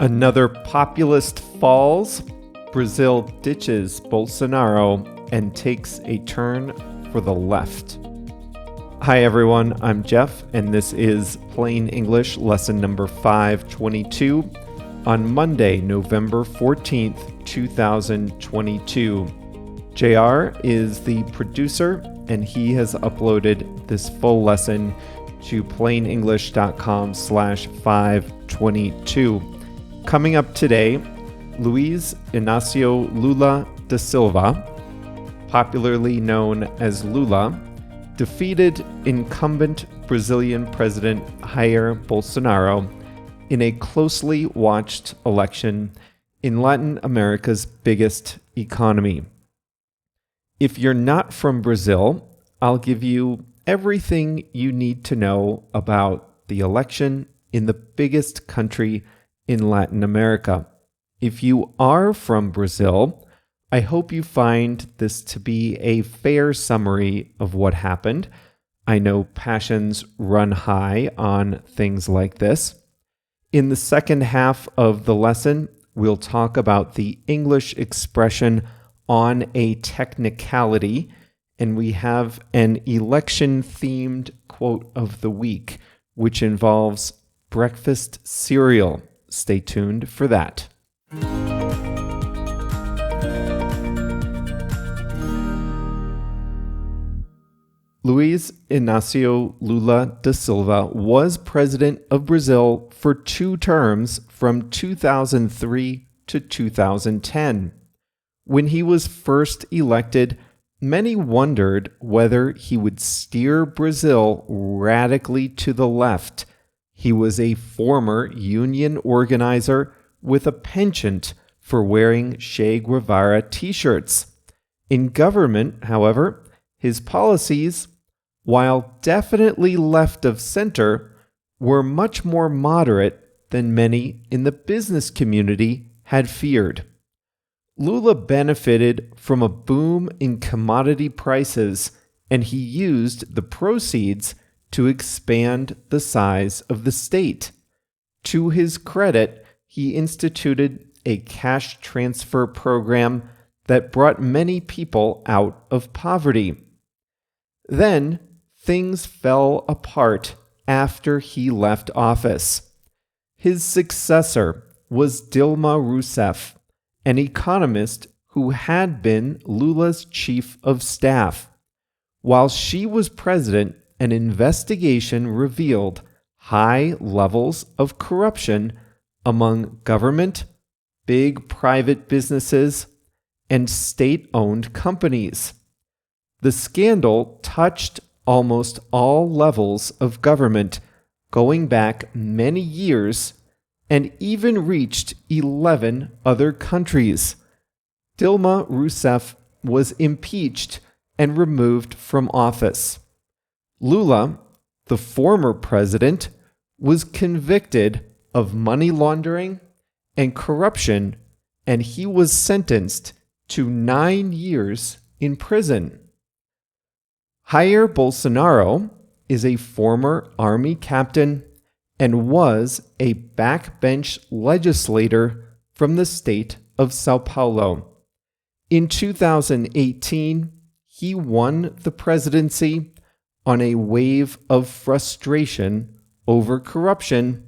Another populist falls, Brazil ditches Bolsonaro and takes a turn for the left. Hi everyone, I'm Jeff, and this is Plain English lesson number 522 on Monday, November 14th, 2022. JR is the producer, and he has uploaded this full lesson to plainenglish.com/522. Coming up today, Luiz Inácio Lula da Silva, popularly known as Lula, defeated incumbent Brazilian President Jair Bolsonaro in a closely watched election in Latin America's biggest economy. If you're not from Brazil, I'll give you everything you need to know about the election in the biggest country in Latin America. If you are from Brazil, I hope you find this to be a fair summary of what happened. I know passions run high on things like this. In the second half of the lesson, we'll talk about the English expression on a technicality, and we have an election-themed quote of the week, which involves breakfast cereal. Stay tuned for that. Luiz Inácio Lula da Silva was president of Brazil for 2 terms from 2003 to 2010. When he was first elected, many wondered whether he would steer Brazil radically to the left. He was a former union organizer with a penchant for wearing Che Guevara t-shirts. In government, however, his policies, while definitely left of center, were much more moderate than many in the business community had feared. Lula benefited from a boom in commodity prices, and he used the proceeds to expand the size of the state. To his credit, he instituted a cash transfer program that brought many people out of poverty. Then, things fell apart after he left office. His successor was Dilma Rousseff, an economist who had been Lula's chief of staff. While she was president, an investigation revealed high levels of corruption among government, big private businesses, and state-owned companies. The scandal touched almost all levels of government, going back many years, and even reached 11 other countries. Dilma Rousseff was impeached and removed from office. Lula, the former president, was convicted of money laundering and corruption, and he was sentenced to 9 years in prison. Jair Bolsonaro is a former army captain and was a backbench legislator from the state of São Paulo. In 2018, he won the presidency on a wave of frustration over corruption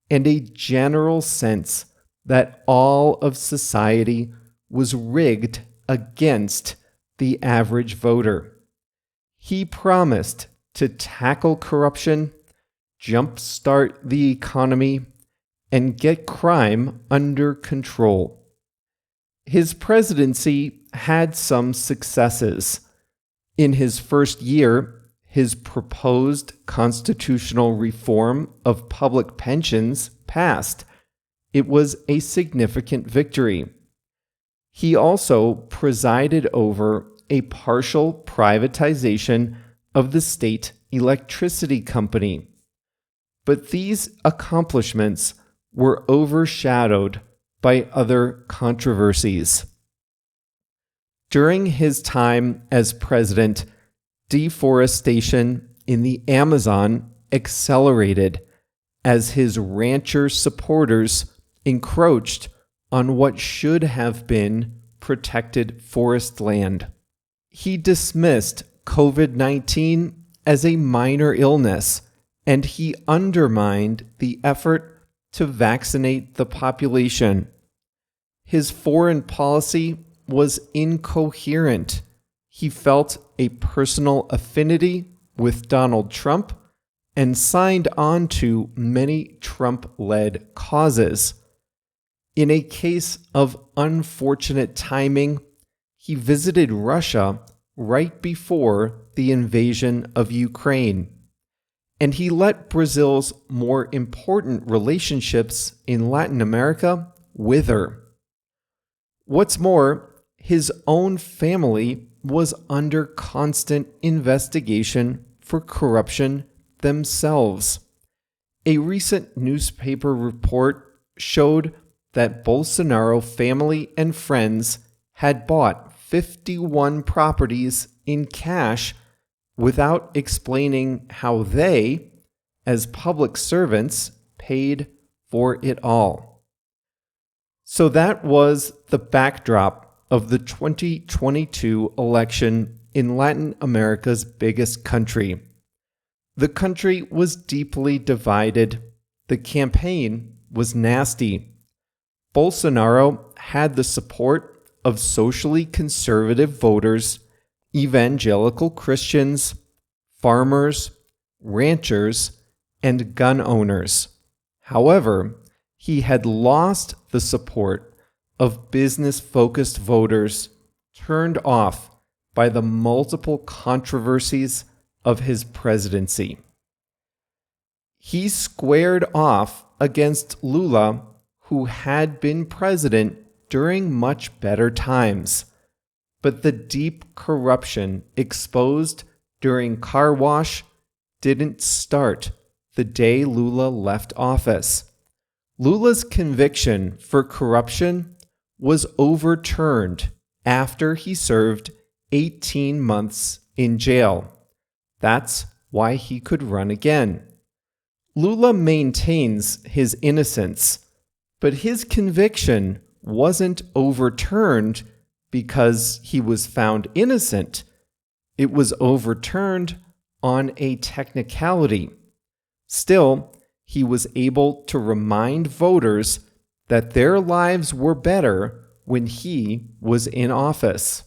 and a general sense that all of society was rigged against the average voter. He promised to tackle corruption, jumpstart the economy, and get crime under control. His presidency had some successes. In his first year, his proposed constitutional reform of public pensions passed. It was a significant victory. He also presided over a partial privatization of the state electricity company. But these accomplishments were overshadowed by other controversies. During his time as president, deforestation in the Amazon accelerated as his rancher supporters encroached on what should have been protected forest land. He dismissed COVID-19 as a minor illness, and he undermined the effort to vaccinate the population. His foreign policy was incoherent. He felt a personal affinity with Donald Trump and signed on to many Trump-led causes. In a case of unfortunate timing, he visited Russia right before the invasion of Ukraine, and he let Brazil's more important relationships in Latin America wither. What's more, his own family was under constant investigation for corruption themselves. A recent newspaper report showed that Bolsonaro family and friends had bought 51 properties in cash without explaining how they, as public servants, paid for it all. So that was the backdrop of the 2022 election in Latin America's biggest country. The country was deeply divided. The campaign was nasty. Bolsonaro had the support of socially conservative voters, evangelical Christians, farmers, ranchers, and gun owners. However, he had lost the support of business-focused voters turned off by the multiple controversies of his presidency. He squared off against Lula, who had been president during much better times. But the deep corruption exposed during car wash didn't start the day Lula left office. Lula's conviction for corruption was overturned after he served 18 months in jail. That's why he could run again. Lula maintains his innocence, but his conviction wasn't overturned because he was found innocent. It was overturned on a technicality. Still, he was able to remind voters that their lives were better when he was in office.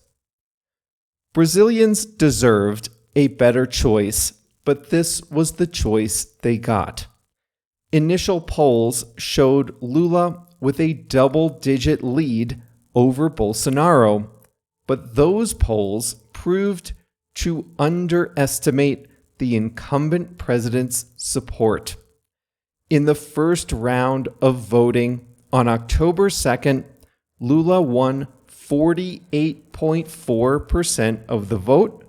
Brazilians deserved a better choice, but this was the choice they got. Initial polls showed Lula with a double-digit lead over Bolsonaro, but those polls proved to underestimate the incumbent president's support. In the first round of voting on October 2nd, Lula won 48.4% of the vote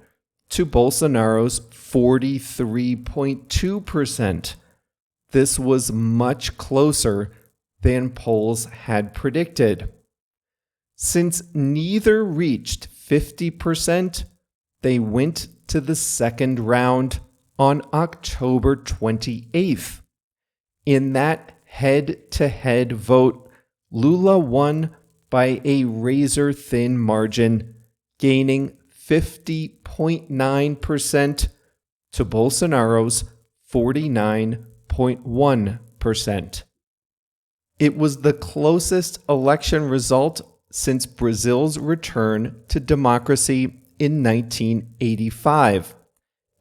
to Bolsonaro's 43.2%. This was much closer than polls had predicted. Since neither reached 50%, they went to the second round on October 28th. In that head-to-head vote, Lula won by a razor-thin margin, gaining 50.9% to Bolsonaro's 49.1%. It was the closest election result since Brazil's return to democracy in 1985.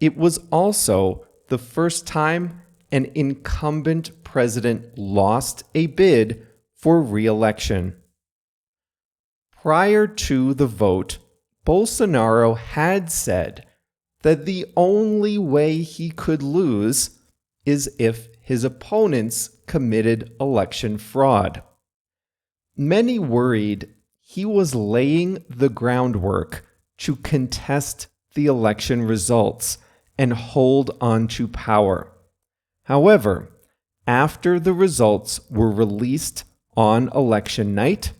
It was also the first time an incumbent president lost a bid for re-election. Prior to the vote, Bolsonaro had said that the only way he could lose is if his opponents committed election fraud. Many worried he was laying the groundwork to contest the election results and hold on to power. However, after the results were released on election night,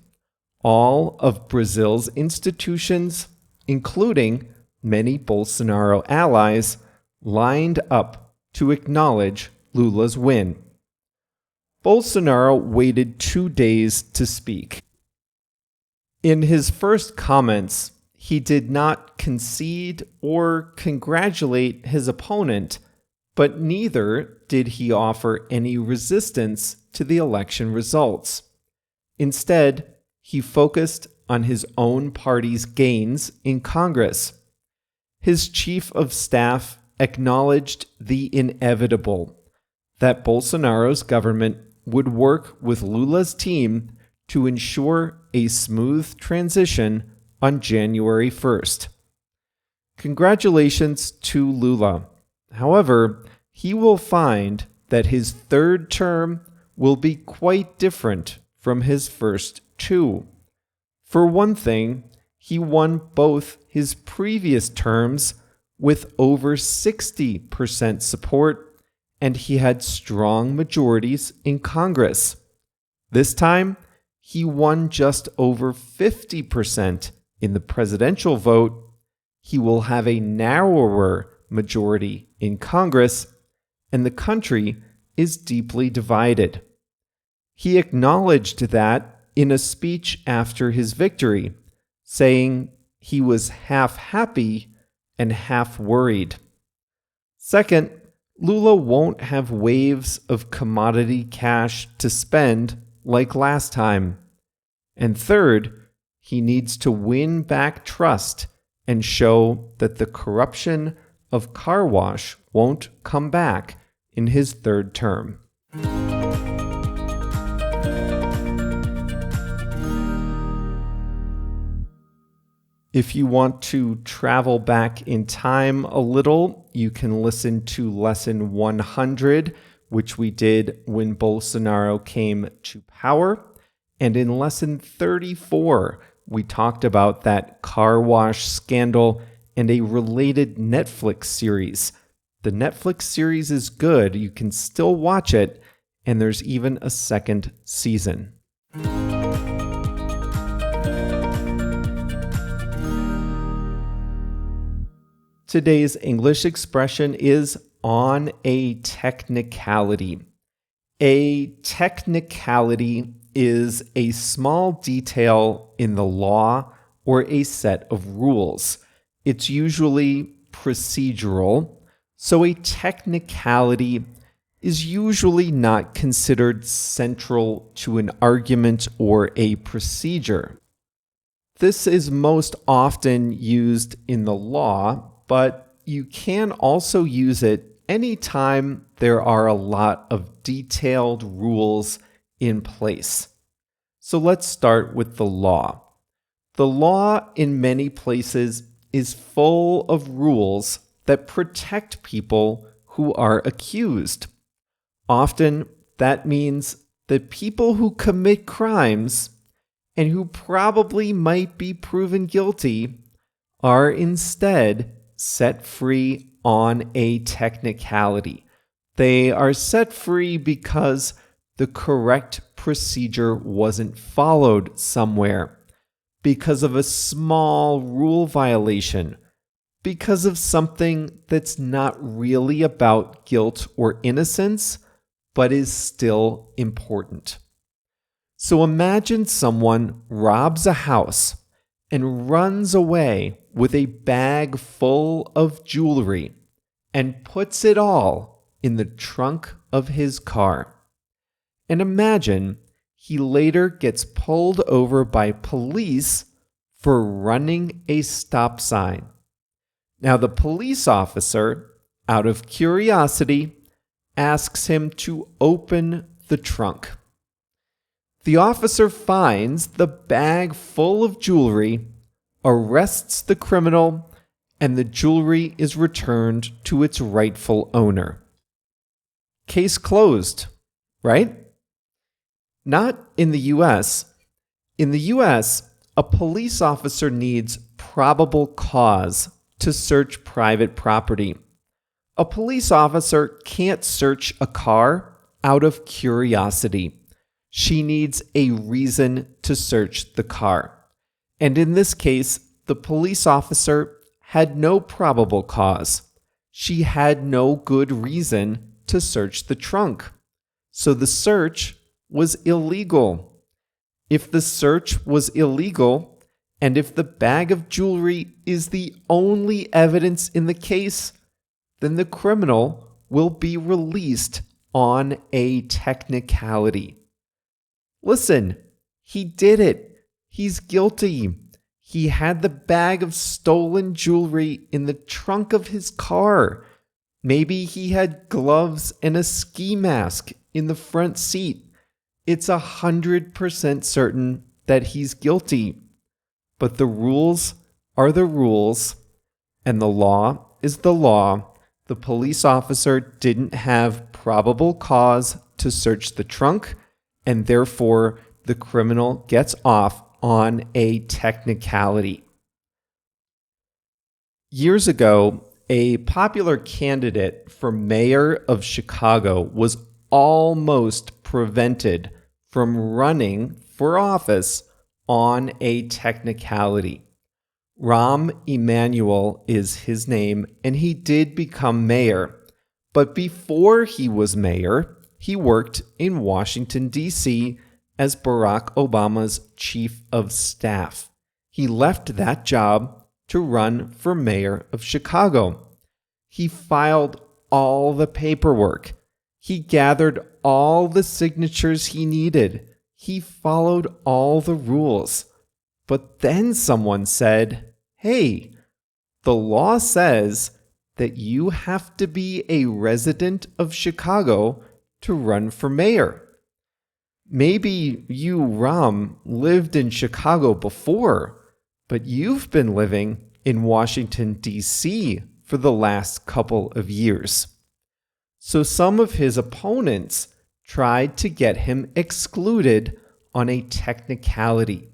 all of Brazil's institutions, including many Bolsonaro allies, lined up to acknowledge Lula's win. Bolsonaro waited 2 days to speak. In his first comments, he did not concede or congratulate his opponent, but neither did he offer any resistance to the election results. Instead, he focused on his own party's gains in Congress. His chief of staff acknowledged the inevitable, that Bolsonaro's government would work with Lula's team to ensure a smooth transition on January 1st. Congratulations to Lula. However, he will find that his third term will be quite different from his first two. For one thing, he won both his previous terms with over 60% support, and he had strong majorities in Congress. This time, he won just over 50% in the presidential vote. He will have a narrower majority in Congress, and the country is deeply divided. He acknowledged that in a speech after his victory, saying he was half happy and half worried. Second, Lula won't have waves of commodity cash to spend like last time. And third, he needs to win back trust and show that the corruption of car wash won't come back in his third term. If you want to travel back in time a little, you can listen to lesson 100, which we did when Bolsonaro came to power. And in lesson 34, we talked about that car wash scandal and a related Netflix series. The Netflix series is good. You can still watch it, and there's even a second season. Today's English expression is on a technicality. A technicality is a small detail in the law or a set of rules. It's usually procedural, so a technicality is usually not considered central to an argument or a procedure. This is most often used in the law, but you can also use it anytime there are a lot of detailed rules in place. So let's start with the law. The law in many places is full of rules that protect people who are accused. Often that means that people who commit crimes and who probably might be proven guilty are instead set free on a technicality. They are set free because the correct procedure wasn't followed somewhere, because of a small rule violation, because of something that's not really about guilt or innocence, but is still important. So imagine someone robs a house and runs away with a bag full of jewelry and puts it all in the trunk of his car. And imagine he later gets pulled over by police for running a stop sign. Now the police officer, out of curiosity, asks him to open the trunk. The officer finds the bag full of jewelry, arrests the criminal, and the jewelry is returned to its rightful owner. Case closed, right? Not in the US. In the US, a police officer needs probable cause to search private property. A police officer can't search a car out of curiosity. She needs a reason to search the car. And in this case, the police officer had no probable cause. She had no good reason to search the trunk. So the search was illegal. If the search was illegal, and if the bag of jewelry is the only evidence in the case, then the criminal will be released on a technicality. Listen, he did it. He's guilty. He had the bag of stolen jewelry in the trunk of his car. Maybe he had gloves and a ski mask in the front seat. It's 100% certain that he's guilty. But the rules are the rules, and the law is the law. The police officer didn't have probable cause to search the trunk, and therefore the criminal gets off on a technicality. Years ago, a popular candidate for mayor of Chicago was almost prevented from running for office on a technicality. Rahm Emanuel is his name, and he did become mayor. But before he was mayor, he worked in Washington, D.C. as Barack Obama's chief of staff. He left that job to run for mayor of Chicago. He filed all the paperwork. He gathered all the signatures he needed. He followed all the rules. But then someone said, "Hey, the law says that you have to be a resident of Chicago to run for mayor. Maybe you, Rahm, lived in Chicago before, but you've been living in Washington, D.C. for the last couple of years." So some of his opponents tried to get him excluded on a technicality.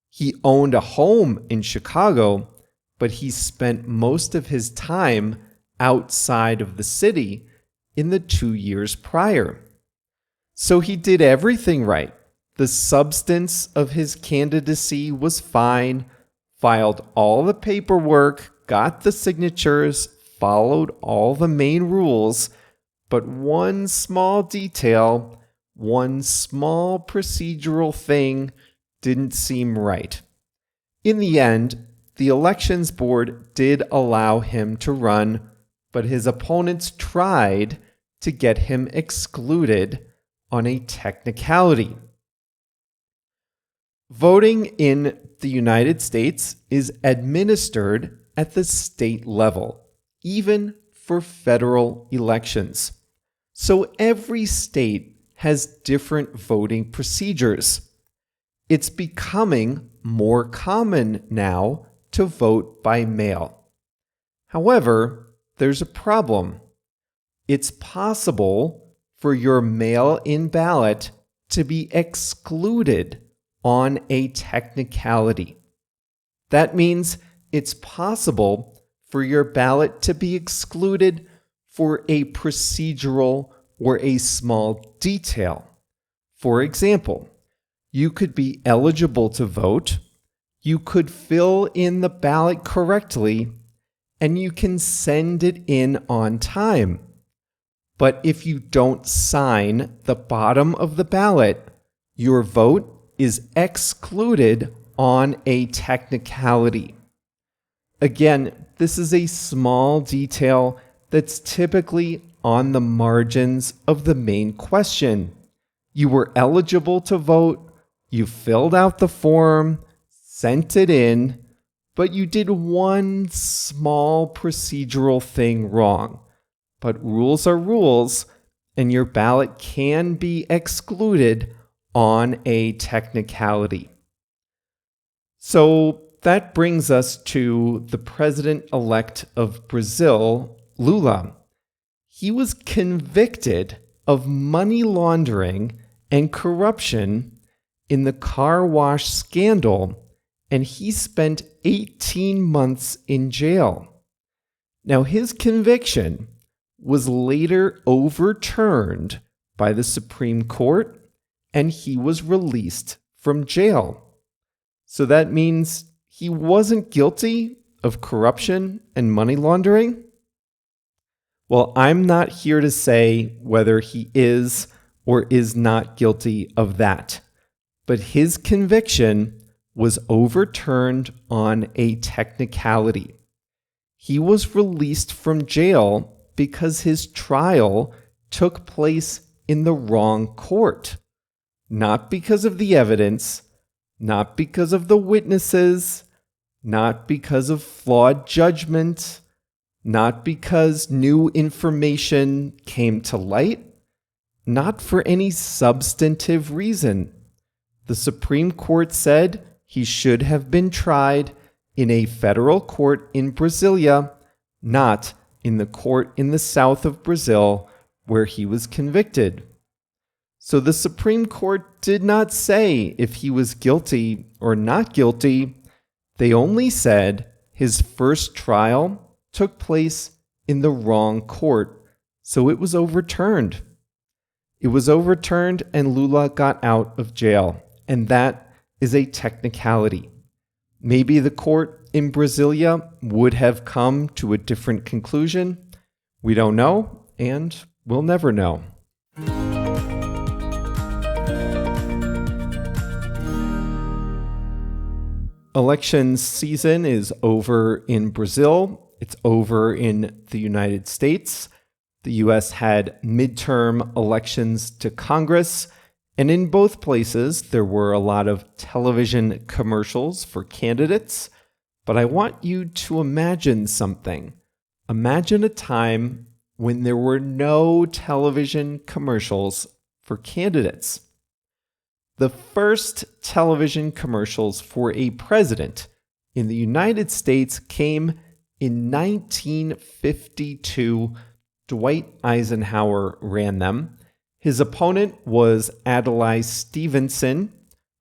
He owned a home in Chicago, but he spent most of his time outside of the city in the 2 years prior. So he did everything right. The substance of his candidacy was fine, filed all the paperwork, got the signatures, followed all the main rules, but one small detail, one small procedural thing didn't seem right. In the end, the elections board did allow him to run, but his opponents tried to get him excluded on a technicality. Voting in the United States is administered at the state level, even for federal elections. So every state has different voting procedures. It's becoming more common now to vote by mail. However, there's a problem. It's possible for your mail-in ballot to be excluded on a technicality. That means it's possible for your ballot to be excluded for a procedural or a small detail. For example, you could be eligible to vote, you could fill in the ballot correctly, and you can send it in on time. But if you don't sign the bottom of the ballot, your vote is excluded on a technicality. Again, this is a small detail that's typically on the margins of the main question. You were eligible to vote, you filled out the form, sent it in, but you did one small procedural thing wrong. But rules are rules, and your ballot can be excluded on a technicality. So that brings us to the president-elect of Brazil, Lula. He was convicted of money laundering and corruption in the car wash scandal, and he spent 18 months in jail. Now, his conviction was later overturned by the Supreme Court, and he was released from jail. So that means he wasn't guilty of corruption and money laundering? Well, I'm not here to say whether he is or is not guilty of that. But his conviction was overturned on a technicality. He was released from jail because his trial took place in the wrong court. Not because of the evidence, not because of the witnesses, not because of flawed judgment, not because new information came to light, not for any substantive reason. The Supreme Court said he should have been tried in a federal court in Brasilia, not in the court in the south of Brazil where he was convicted. So the Supreme Court did not say if he was guilty or not guilty. They only said his first trial took place in the wrong court, so it was overturned. It was overturned and Lula got out of jail, and that is a technicality. Maybe the court in Brasilia would have come to a different conclusion. We don't know, and we'll never know. Election season is over in Brazil. It's over in the United States. The U.S. had midterm elections to Congress, and in both places there were a lot of television commercials for candidates. But I want you to imagine something. Imagine a time when there were no television commercials for candidates. The first television commercials for a president in the United States came in 1952. Dwight Eisenhower ran them. His opponent was Adlai Stevenson,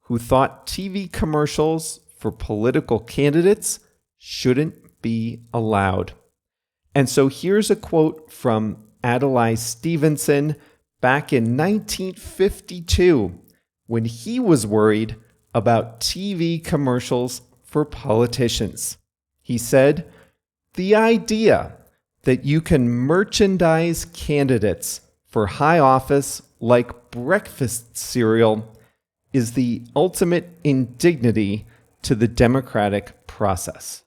who thought TV commercials for political candidates shouldn't be allowed. And so here's a quote from Adlai Stevenson back in 1952 when he was worried about TV commercials for politicians. He said, "The idea that you can merchandise candidates for high office like breakfast cereal is the ultimate indignity to the democratic process."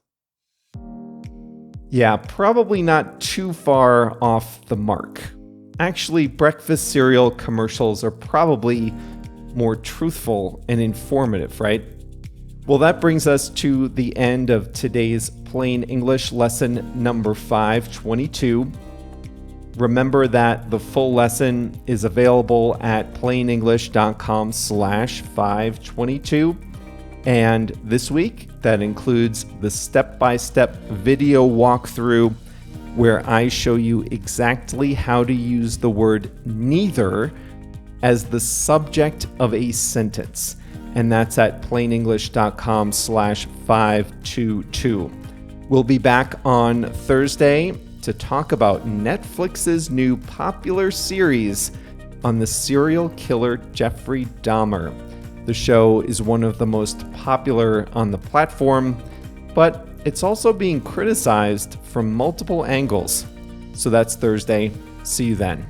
Yeah, probably not too far off the mark. Actually, breakfast cereal commercials are probably more truthful and informative, right? Well, that brings us to the end of today's Plain English lesson number 522. Remember that the full lesson is available at plainenglish.com/522. And this week, that includes the step-by-step video walkthrough where I show you exactly how to use the word neither as the subject of a sentence. And that's at plainenglish.com/522. We'll be back on Thursday to talk about Netflix's new popular series on the serial killer Jeffrey Dahmer. The show is one of the most popular on the platform, but it's also being criticized from multiple angles. So that's Thursday. See you then.